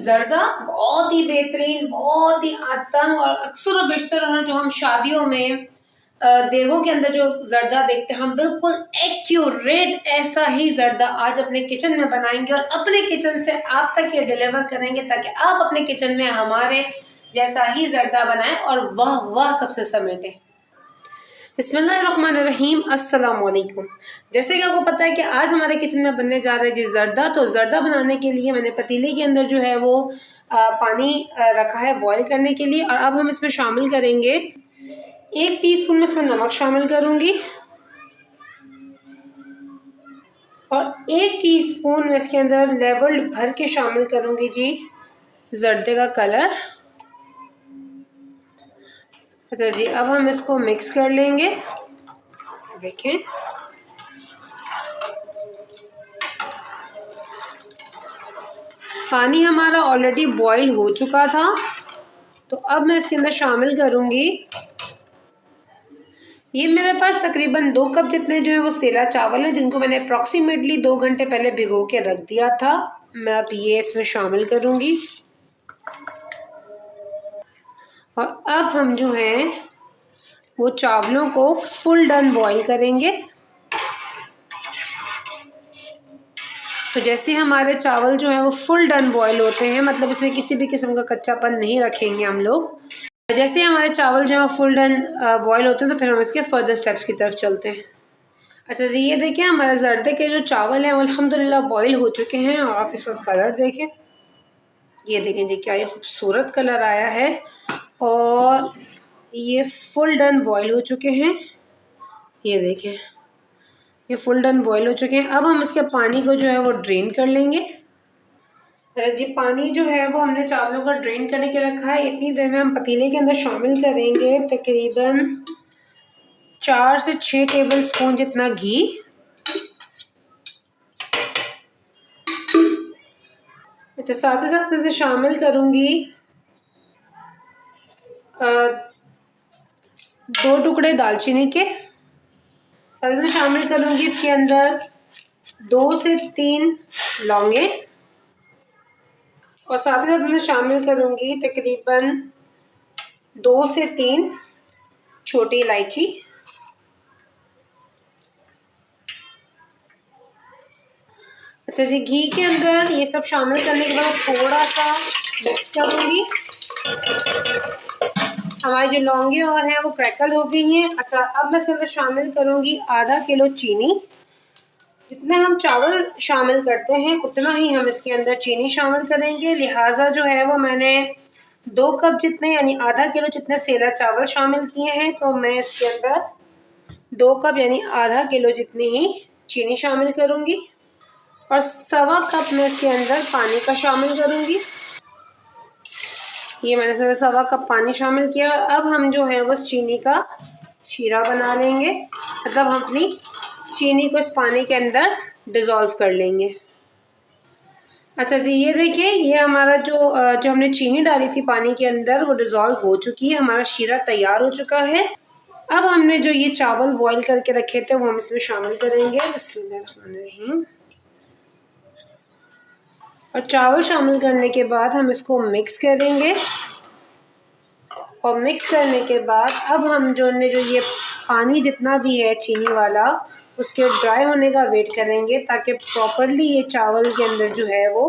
जर्दा बहुत ही बेहतरीन, बहुत ही आतंक और अक्सर और बेशतर जो हम शादियों में देगों के अंदर जो जर्दा देखते हैं, हम बिल्कुल एक्यूरेट ऐसा ही जर्दा आज अपने किचन में बनाएंगे और अपने किचन से आप तक ये डिलीवर करेंगे ताकि आप अपने किचन में हमारे जैसा ही जर्दा बनाएं और वाह वाह सबसे समेटें। बिस्मिल्लाहिर्रहमानिर्रहीम, अस्सलाम वालेकुम। जैसे कि आपको पता है कि आज हमारे किचन में बनने जा रहा है जी जर्दा। तो जर्दा बनाने के लिए मैंने पतीले के अंदर जो है वो पानी रखा है बॉईल करने के लिए। और अब हम इसमें शामिल करेंगे 1 टीस्पून में इसमें नमक शामिल करूंगी और 1 टीस्पून में इसके अंदर लेवल भर के शामिल करूंगी जी जर्दे का कलर। अच्छा जी, अब हम इसको मिक्स कर लेंगे। देखें, पानी हमारा ऑलरेडी बॉईल हो चुका था। तो अब मैं इसके अंदर शामिल करूंगी, ये मेरे पास तकरीबन 2 कप जितने जो है वो सेला चावल हैं, जिनको मैंने अप्रॉक्सीमेटली 2 घंटे पहले भिगो के रख दिया था। मैं अब ये इसमें शामिल करूंगी और अब हम जो है वो चावलों को फुल डन बॉईल करेंगे। तो जैसे हमारे चावल जो है वो फुल डन बॉईल होते हैं, मतलब इसमें किसी भी किस्म का कच्चापन नहीं रखेंगे हम लोग। जैसे हमारे चावल जो है फुल डन बॉईल होते हैं तो फिर हम इसके फर्दर स्टेप्स की तरफ चलते हैं। अच्छा जी, ये देखिए हमारे जर्दे के जो चावल हैं वो अल्हम्दुलिल्लाह बॉईल हो चुके हैं। और आप इसका कलर देखें, ये देखें जी क्या ये खूबसूरत कलर आया है और ये फुल डन बॉईल हो चुके हैं। ये देखें, ये फुल डन बॉईल हो चुके हैं। अब हम इसके पानी को जो है वो ड्रेन कर लेंगे। जी, पानी जो है वो हमने चावलों का ड्रेन करने के रखा है। इतनी देर में हम पतीले के अंदर शामिल करेंगे तकरीबन 4 से 6 टेबल स्पून जितना घी। तो साथ ही साथ इसमें शामिल करूंगी 2 टुकड़े दालचीनी के। साथ ही में शामिल करूंगी इसके अंदर 2 से 3 लौंगे और साथ ही साथ मैं शामिल करूंगी तकरीबन 2 से 3 छोटी इलायची। अच्छा जी, घी के अंदर ये सब शामिल करने के बाद थोड़ा सा मिक्स करूंगी। हमारी जो लौंगे और हैं वो क्रैकल हो गई हैं। अच्छा, अब मैं इसके अंदर शामिल करूंगी आधा किलो चीनी। जितने हम चावल शामिल करते हैं उतना ही हम इसके अंदर चीनी शामिल करेंगे। लिहाजा जो है वो मैंने 2 कप जितने यानी आधा किलो जितने सेला चावल शामिल किए हैं, तो मैं इसके अंदर 2 कप यानी आधा किलो जितनी ही चीनी शामिल करूंगी और 1.25 कप मैं इसके अंदर पानी का शामिल करूंगी। ये मैंने 1.25 कप पानी शामिल किया। अब हम जो है वो चीनी का शीरा बना लेंगे, मतलब हम अपनी चीनी को इस पानी के अंदर डिज़ोल्व कर लेंगे। अच्छा जी, ये देखिए ये हमारा जो हमने चीनी डाली थी पानी के अंदर वो डिज़ोल्व हो चुकी है। हमारा शीरा तैयार हो चुका है। अब हमने जो ये चावल बॉईल करके रखे थे वो हम इसमें शामिल करेंगे। बिस्मिल्लाहिर्रहमानिर्रहीम। और चावल शामिल करने के बाद हम इसको मिक्स करेंगे और मिक्स करने के बाद अब हम जो ये पानी जितना भी है चीनी वाला उसके ड्राई होने का वेट करेंगे ताकि प्रॉपरली ये चावल के अंदर जो है वो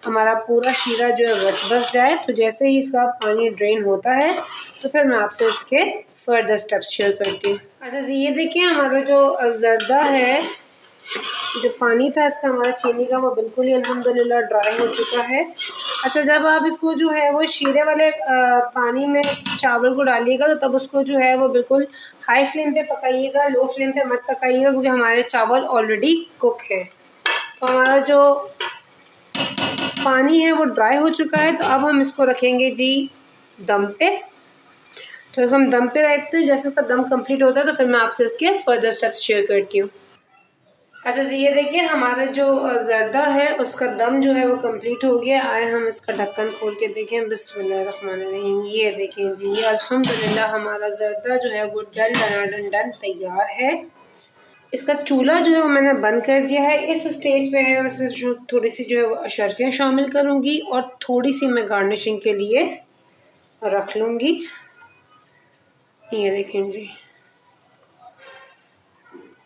हमारा पूरा शीरा जो है बस जाए। तो जैसे ही इसका पानी ड्रेन होता है तो फिर मैं आपसे इसके फर्दर स्टेप्स शेयर करती हूँ। अच्छा जी, ये देखिए हमारा जो जर्दा है, जो पानी था इसका हमारा चीनी का वो बिल्कुल ही अल्हम्दुलिल्लाह ड्राई हो चुका है। अच्छा, जब आप इसको जो है वो शीरे वाले पानी में चावल को डालिएगा तो तब उसको जो है वो बिल्कुल हाई फ्लेम पे पकाइएगा, लो फ्लेम पे मत पकाइएगा क्योंकि हमारे चावल ऑलरेडी कुक है। तो हमारा जो पानी है वो ड्राई हो चुका है। तो अब हम इसको रखेंगे जी दम पे। तो हम दम पे रखते हैं, जैसे इसका दम कंप्लीट होता है तो फिर मैं आपसे इसके फर्दर स्टेप्स शेयर करती हूँ। अच्छा जी, ये देखिए हमारा जो जर्दा है उसका दम जो है वो कंप्लीट हो गया। आए हम इसका ढक्कन खोल के देखें। बिस्मिल्लाहिर्रहमानिर्रहीम। ये देखें जी, ये अल्हम्दुलिल्लाह हमारा जर्दा जो है वो डन तैयार है। इसका चूल्हा जो है वो मैंने बंद कर दिया है। इस स्टेज पे है इसमें थोड़ी सी जो है वो अशर्फियाँ शामिल करूँगी और थोड़ी सी मैं गार्निशिंग के लिए रख लूँगी। ये देखें जी,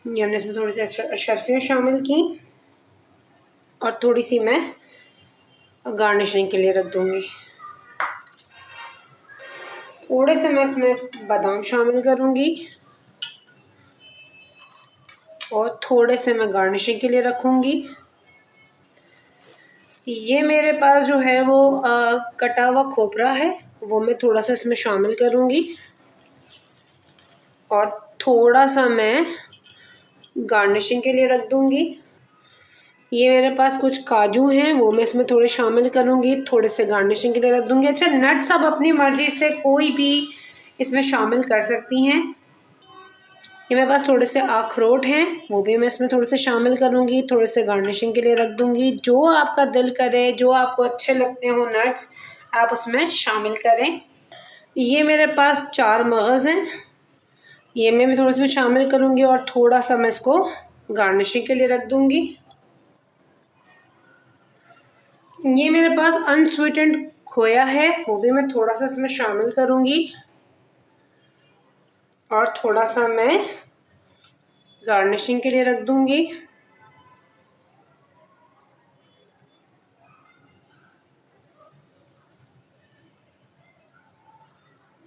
ये हमने इसमें थोड़ी सी अशर्फियाँ शामिल की और थोड़ी सी मैं गार्निशिंग के लिए रख दूँगी। थोड़े से मैं इसमें बादाम शामिल करूँगी और थोड़े से मैं गार्निशिंग के लिए रखूँगी। ये मेरे पास जो है वो कटा हुआ खोपरा है, वो मैं थोड़ा सा इसमें शामिल करूँगी और थोड़ा सा मैं गार्निशिंग के लिए रख दूँगी। ये मेरे पास कुछ काजू हैं, वो मैं इसमें थोड़े शामिल करूँगी, थोड़े से गार्निशिंग के लिए रख दूँगी। अच्छा, नट्स आप अपनी मर्ज़ी से कोई भी इसमें शामिल कर सकती हैं। ये मेरे पास थोड़े से अखरोट हैं, वो भी मैं इसमें थोड़े से शामिल करूँगी, थोड़े से गार्निशिंग के लिए रख दूँगी। जो आपका दिल करे, जो आपको अच्छे लगते हो नट्स, आप उसमें शामिल करें। ये मेरे पास 4 मगज़ हैं, ये मैं भी थोड़ा सा शामिल करूँगी और थोड़ा सा मैं इसको गार्निशिंग के लिए रख दूँगी। ये मेरे पास अनस्वीटेंड खोया है, वो भी मैं थोड़ा सा इसमें शामिल करूँगी और थोड़ा सा मैं गार्निशिंग के लिए रख दूँगी।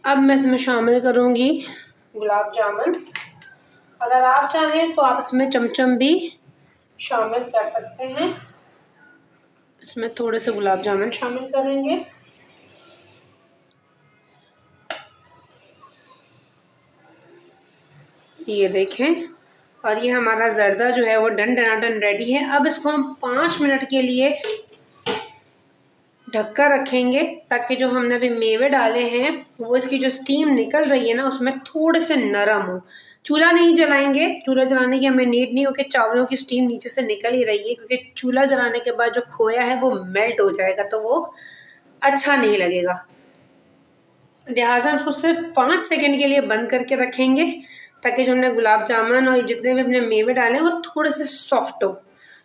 अब मैं इसमें शामिल करूँगी गुलाब जामुन। अगर आप चाहें तो आप इसमें चमचम भी शामिल कर सकते हैं। इसमें थोड़े से गुलाब जामुन शामिल करेंगे। ये देखें, और ये हमारा जर्दा जो है वो डन डनाडन रेडी है। अब इसको हम 5 मिनट के लिए ढककर रखेंगे ताकि जो हमने अभी मेवे डाले हैं वो इसकी जो स्टीम निकल रही है ना उसमें थोड़े से नरम हो। चूल्हा नहीं जलाएंगे, चूल्हा जलाने की हमें नीड नहीं, क्योंकि चावलों की स्टीम नीचे से निकल ही रही है, क्योंकि चूल्हा जलाने के बाद जो खोया है वो मेल्ट हो जाएगा तो वो अच्छा नहीं लगेगा। लिहाजा उसको सिर्फ 5 सेकंड के लिए बंद करके रखेंगे ताकि जो हमने गुलाब जामुन और जितने भी अपने मेवे डाले हैं वो थोड़े से सॉफ्ट हो।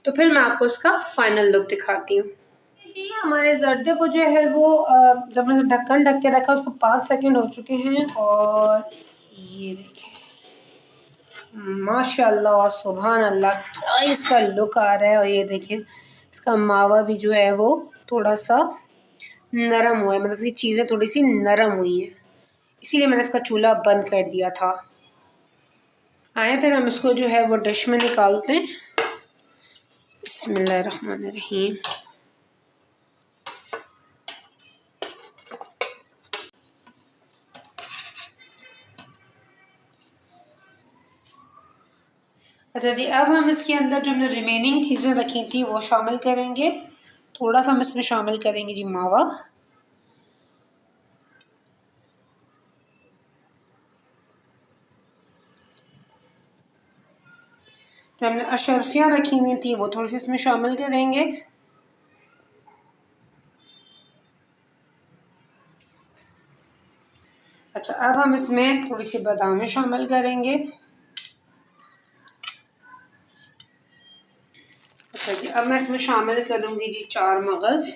तो फिर मैं आपको इसका फाइनल लुक दिखाती हूँ। देखिए, हमारे जर्दे को जो है वो जब मैंने ढक्कन ढक के रखा उसको 5 सेकंड हो चुके हैं और ये देखिए माशाल्लाह और सुभान अल्लाह क्या इसका लुक आ रहा है। और ये देखिए इसका मावा भी जो है वो थोड़ा सा नरम हुआ है, मतलब इसकी चीज़ें थोड़ी सी नरम हुई हैं, इसीलिए मैंने इसका चूल्हा बंद कर दिया था। आए फिर हम इसको जो है वो डिश में निकालते हैं। बिस्मिल्लाहिर्रहमानिर्रहीम। अच्छा जी, अब हम इसके अंदर जो हमने रिमेनिंग चीज़ें रखी थी वो शामिल करेंगे। थोड़ा सा हम इसमें शामिल करेंगे जी मावा। जो हमने अशर्फियाँ रखी हुई थी वो थोड़ी सी इसमें शामिल करेंगे। अच्छा, अब हम इसमें थोड़ी सी बादामें शामिल करेंगे। अच्छा जी, अब मैं इसमें शामिल करूँगी जी 4 मगज़।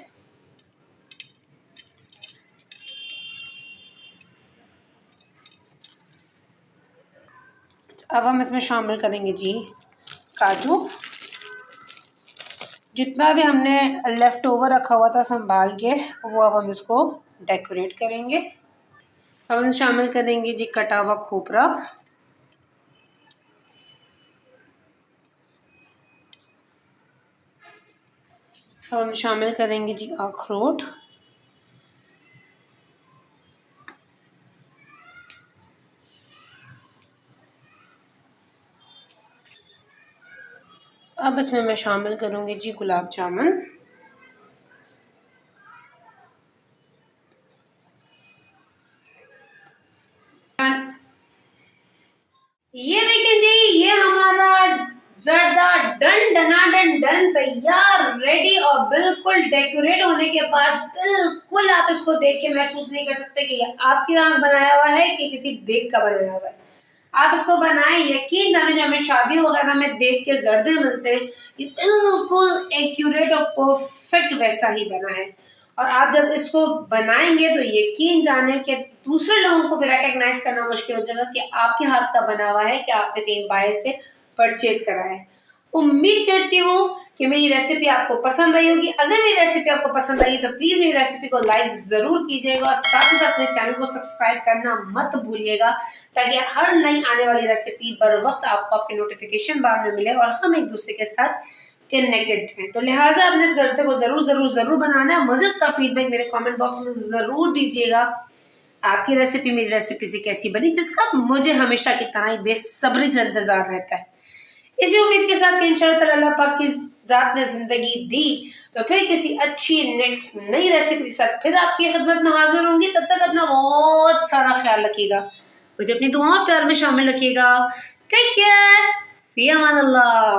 अब हम इसमें शामिल करेंगे जी काजू। जितना भी हमने लेफ़्ट ओवर रखा हुआ था संभाल के वो अब हम इसको डेकोरेट करेंगे। अब हम शामिल करेंगे जी कटा हुआ खोपरा। अब हम शामिल करेंगे जी अखरोट। अब इसमें मैं शामिल करूँगी जी गुलाब जामुन। ये देखिए जी, ये हमारा जर्दा डन डनाडन डन तैयार रेडी और बिल्कुल डेकोरेट होने के बाद बिल्कुल आप इसको देख के महसूस नहीं कर सकते कि ये आपके आंख बनाया हुआ है कि किसी देख का बनाया हुआ है। आप इसको बनाएं, यकीन जाने जो हमें शादियों वगैरह में देख के जर्दे मिलते हैं, ये बिल्कुल एक्यूरेट और परफेक्ट वैसा ही बना है। और आप जब इसको बनाएंगे तो यकीन जाने कि दूसरे लोगों को भी रिकग्नाइज करना मुश्किल हो जाएगा कि आपके हाथ का बना हुआ है, कि आपने कहीं बाहर से परचेज करा है। उम्मीद करती हूँ कि मेरी रेसिपी आपको पसंद आई होगी। अगर मेरी रेसिपी आपको पसंद आई तो प्लीज मेरी रेसिपी को लाइक जरूर कीजिएगा और साथ ही साथ मेरे चैनल को सब्सक्राइब करना मत भूलिएगा, ताकि हर नई आने वाली रेसिपी बर वक्त आपको आपके नोटिफिकेशन बार में मिले और हम एक दूसरे के साथ कनेक्टेड हैं। तो लिहाजा आपने इस गलते को जरूर जरूर जरूर बनाना है। मुझे इसका फीडबैक मेरे कमेंट बॉक्स में जरूर दीजिएगा। आपकी रेसिपी मेरी रेसिपी से कैसी बनी, जिसका मुझे हमेशा की तरह ही बेसब्री से इंतजार रहता है। इसी उम्मीद के साथ कि इंशाअल्लाह अल्लाह पाक की जात ने जिंदगी दी तो फिर किसी अच्छी नेक्स्ट नई रेसिपी के साथ फिर आपकी खिदमत में हाजिर होंगी। तब तक अपना बहुत सारा ख्याल रखिएगा, मुझे अपनी दुआओं और प्यार में शामिल रखिएगा। टेक केयर, फी अमान अल्लाह।